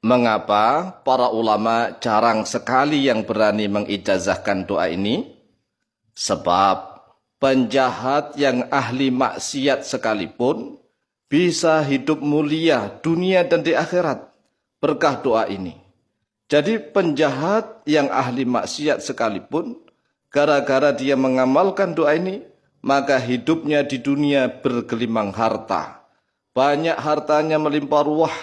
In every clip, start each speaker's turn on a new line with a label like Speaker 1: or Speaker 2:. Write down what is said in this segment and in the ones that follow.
Speaker 1: Mengapa para ulama jarang sekali yang berani mengijazahkan doa ini? Sebab penjahat yang ahli maksiat sekalipun bisa hidup mulia dunia dan di akhirat berkah doa ini. Jadi penjahat yang ahli maksiat sekalipun gara-gara dia mengamalkan doa ini, maka hidupnya di dunia bergelimang harta. Banyak hartanya melimpah ruah.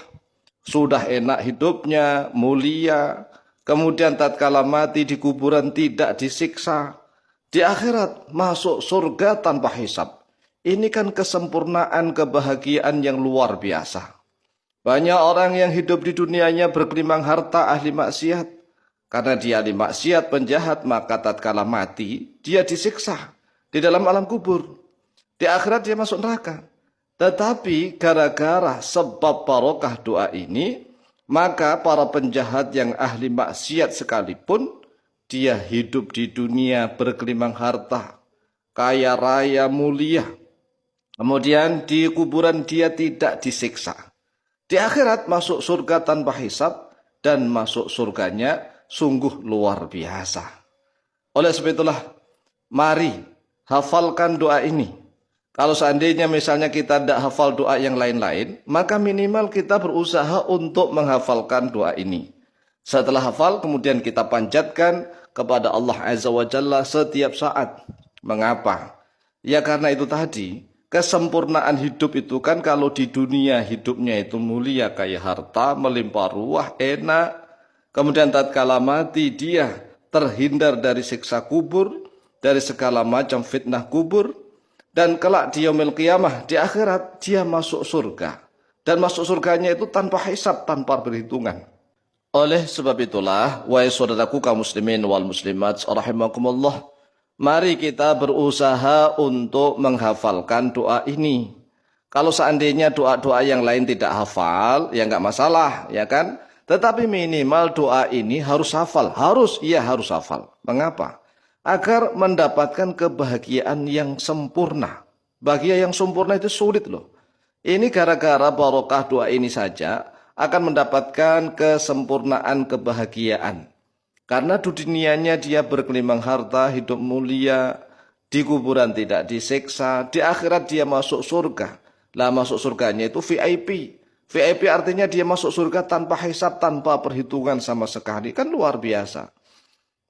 Speaker 1: Sudah enak hidupnya, mulia. Kemudian tatkala mati di kuburan tidak disiksa. Di akhirat masuk surga tanpa hisab. Ini kan kesempurnaan kebahagiaan yang luar biasa. Banyak orang yang hidup di dunianya bergelimang harta ahli maksiat. Karena dia ahli maksiat penjahat, maka tatkala mati dia disiksa di dalam alam kubur. Di akhirat dia masuk neraka. Tetapi gara-gara sebab barokah doa ini, maka para penjahat yang ahli maksiat sekalipun, dia hidup di dunia bergelimang harta, kaya raya mulia. Kemudian di kuburan dia tidak disiksa. Di akhirat masuk surga tanpa hisab, dan masuk surganya sungguh luar biasa. Oleh sebab itulah, mari hafalkan doa ini. Kalau seandainya misalnya kita tidak hafal doa yang lain-lain, maka minimal kita berusaha untuk menghafalkan doa ini. Setelah hafal, kemudian kita panjatkan kepada Allah Azza wa Jalla setiap saat. Mengapa? Ya karena itu tadi, kesempurnaan hidup itu kan kalau di dunia hidupnya itu mulia, kaya harta, melimpah ruah, enak. Kemudian tatkala mati dia terhindar dari siksa kubur, dari segala macam fitnah kubur. Dan kelak di yaumil qiyamah, di akhirat, dia masuk surga. Dan masuk surganya itu tanpa hisab, tanpa perhitungan. Oleh sebab itulah, wahai saudaraku kaum muslimin wal muslimat, rahimakumullah, mari kita berusaha untuk menghafalkan doa ini. Kalau seandainya doa-doa yang lain tidak hafal, ya nggak masalah, ya kan? Tetapi minimal doa ini harus hafal. Harus hafal. Mengapa? Agar mendapatkan kebahagiaan yang sempurna. Bahagia yang sempurna itu sulit loh. Ini gara-gara barokah doa ini saja akan mendapatkan kesempurnaan kebahagiaan. Karena di dunianya dia bergelimang harta, hidup mulia, di kuburan tidak disiksa, di akhirat dia masuk surga. Lah masuk surganya itu VIP. VIP artinya dia masuk surga tanpa hisab, tanpa perhitungan sama sekali. Kan luar biasa.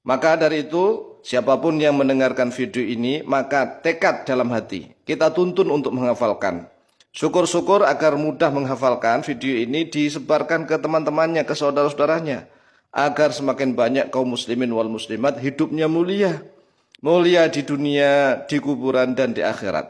Speaker 1: Maka dari itu, siapapun yang mendengarkan video ini, maka tekad dalam hati. Kita tuntun untuk menghafalkan. Syukur-syukur agar mudah menghafalkan video ini disebarkan ke teman-temannya, ke saudara-saudaranya. Agar semakin banyak kaum muslimin wal muslimat hidupnya mulia. Mulia di dunia, di kuburan, dan di akhirat.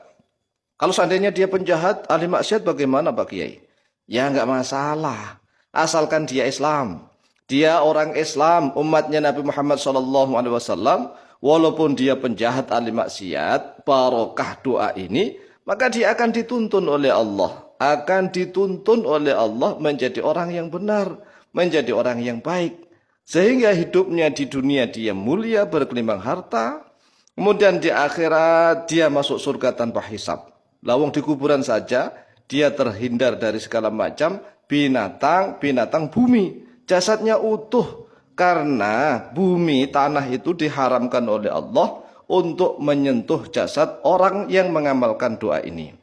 Speaker 1: Kalau seandainya dia penjahat, ahli maksiat bagaimana Pak Kiai? Ya nggak masalah. Asalkan dia Islam. Dia orang Islam, umatnya Nabi Muhammad SAW, walaupun dia penjahat ahli maksiat, barokah doa ini, maka dia akan dituntun oleh Allah. Akan dituntun oleh Allah menjadi orang yang benar, menjadi orang yang baik. Sehingga hidupnya di dunia dia mulia, bergelimang harta, kemudian di akhirat dia masuk surga tanpa hisab. Lawang di kuburan saja, dia terhindar dari segala macam binatang bumi. Jasadnya utuh karena bumi tanah itu diharamkan oleh Allah untuk menyentuh jasad orang yang mengamalkan doa ini.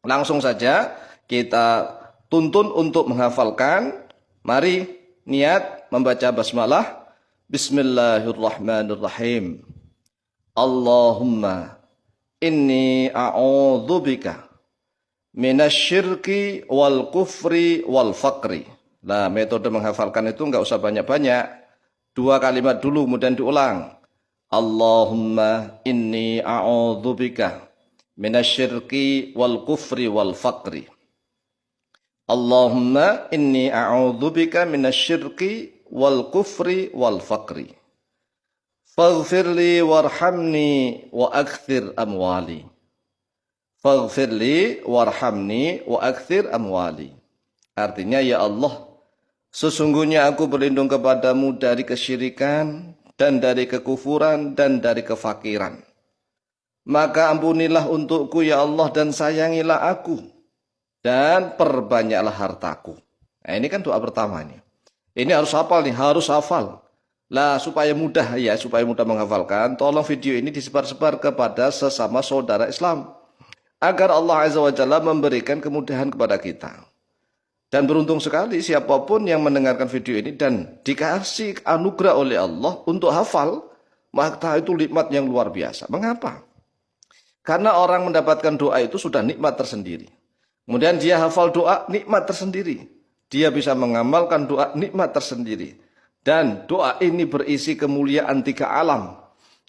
Speaker 1: Langsung saja kita tuntun untuk menghafalkan. Mari niat membaca basmalah. Bismillahirrahmanirrahim. Allahumma inni a'udzubika minasyirki wal kufri wal faqri. Nah, metode menghafalkan itu enggak usah banyak-banyak. 2 kalimat dulu, kemudian diulang. Allahumma inni a'udzubika minasyirki wal kufri wal faqri. Allahumma inni a'udzubika minasyirki wal kufri wal faqri. Faghfirli warhamni wa akthir amwali. Faghfirli warhamni wa akthir amwali. Artinya, ya Allah, sesungguhnya aku berlindung kepadamu dari kesyirikan, dan dari kekufuran, dan dari kefakiran. Maka ampunilah untukku ya Allah, dan sayangilah aku, dan perbanyaklah hartaku. Nah, ini kan doa pertama ini. Ini harus hafal nih, harus hafal. Lah supaya mudah ya, supaya mudah menghafalkan, tolong video ini disebar-sebar kepada sesama saudara Islam. Agar Allah Azza wa Jalla memberikan kemudahan kepada kita. Dan beruntung sekali siapapun yang mendengarkan video ini dan dikasih anugerah oleh Allah untuk hafal, maka itu nikmat yang luar biasa. Mengapa? Karena orang mendapatkan doa itu sudah nikmat tersendiri. Kemudian dia hafal doa, nikmat tersendiri. Dia bisa mengamalkan doa, nikmat tersendiri. Dan doa ini berisi kemuliaan 3 alam.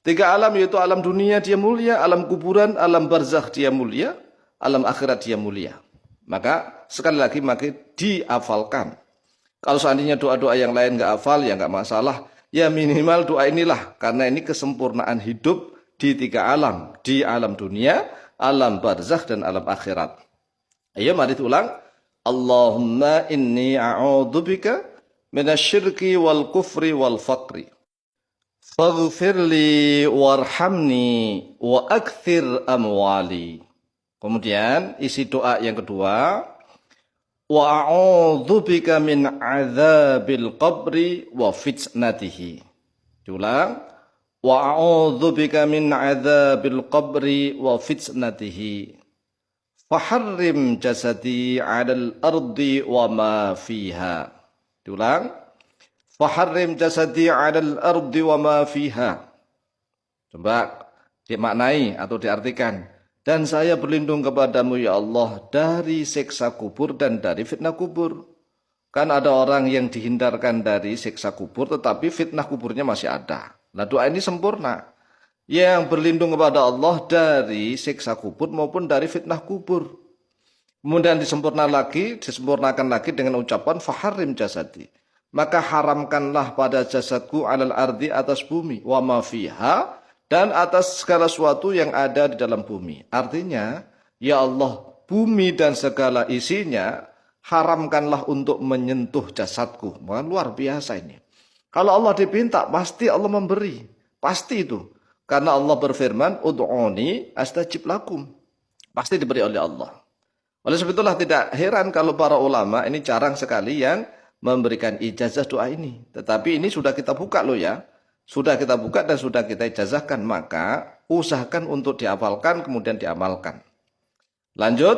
Speaker 1: 3 alam yaitu alam dunia dia mulia, alam kuburan, alam barzakh dia mulia, alam akhirat dia mulia. Maka sekali lagi maka dihafalkan. Kalau seandainya doa-doa yang lain nggak hafal ya nggak masalah. Ya minimal doa inilah karena ini kesempurnaan hidup di 3 alam, di alam dunia, alam barzakh dan alam akhirat. Ayo mari ulang. Allahumma inni a'udzubika minasyirki wal kufri wal faqri. Faghfirli warhamni wa akthir amwali. Kemudian isi doa yang kedua, wa a'udzubika min adzabil qabri wa fitnatihi. Diulang, wa a'udzubika min adzabil qabri wa fitnatihi. Faharrim jasadi 'alal ardi wa ma fiha. Diulang, faharrim jasadi 'alal ardi wa ma fiha. Coba dimaknai atau diartikan. Dan saya berlindung kepadamu ya Allah dari siksa kubur dan dari fitnah kubur. Kan ada orang yang dihindarkan dari siksa kubur tetapi fitnah kuburnya masih ada. Nah doa ini sempurna. Yang berlindung kepada Allah dari siksa kubur maupun dari fitnah kubur. Kemudian disempurnakan lagi dengan ucapan faharrim jasadi. Maka haramkanlah pada jasadku alal ardi atas bumi wa ma fiha. Dan atas segala sesuatu yang ada di dalam bumi. Artinya, ya Allah, bumi dan segala isinya haramkanlah untuk menyentuh jasadku. Luar biasa ini. Kalau Allah dipinta, pasti Allah memberi. Pasti itu. Karena Allah berfirman, ud'uni astajib lakum. Pasti diberi oleh Allah. Oleh sebab itulah tidak heran kalau para ulama ini jarang sekali yang memberikan ijazah doa ini. Tetapi ini sudah kita buka loh ya. Sudah kita buka dan sudah kita ijazahkan, maka usahakan untuk dihafalkan kemudian diamalkan. Lanjut,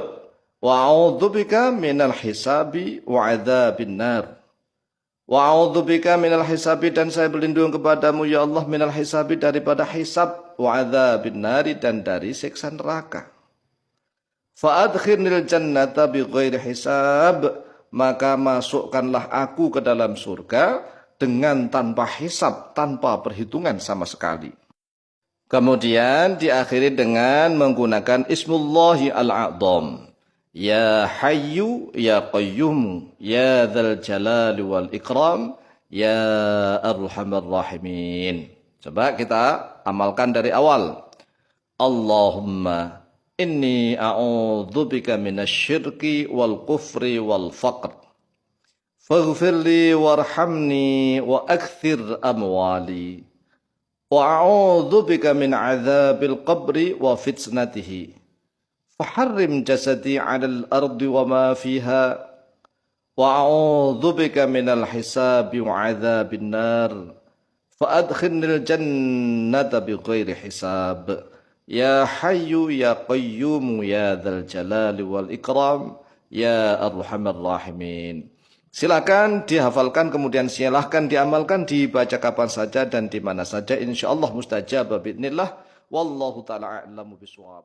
Speaker 1: wa a'udzubika minal hisabi wa adzabin nar. Wa a'udzubika minal hisabi dan saya berlindung kepadamu ya Allah minal hisabi daripada hisab wa adzabin nar dan dari siksa neraka. Fa adkhilnil jannata bighairi hisab, maka masukkanlah aku ke dalam surga dengan tanpa hisab, tanpa perhitungan sama sekali. Kemudian diakhiri dengan menggunakan Ismullahi al-A'zam. Ya Hayyu, Ya Qayyum, Ya Dzal Jalali wal Ikram, Ya Arhamar Rahimin. Coba kita amalkan dari awal. Allahumma inni a'udzubika minasyirki wal kufri wal faqr. Faghfirli warhamni wa akthir amwali wa a'udzubika min adzabil qabri wa fitnatihi faharrim jasadi 'alal ardi wa ma fiha wa a'udzubika minal hisabi wa adzabin nar fa adkhilnil jannata bighairi hisab ya hayyu ya qayyum ya dzal jalali wal ikram ya arhamar rahimin. Silakan dihafalkan, kemudian silahkan diamalkan, dibaca kapan saja dan di mana saja. Insyaallah mustajab bi'idznillah. Wallahu ta'ala a'lamu bishawab.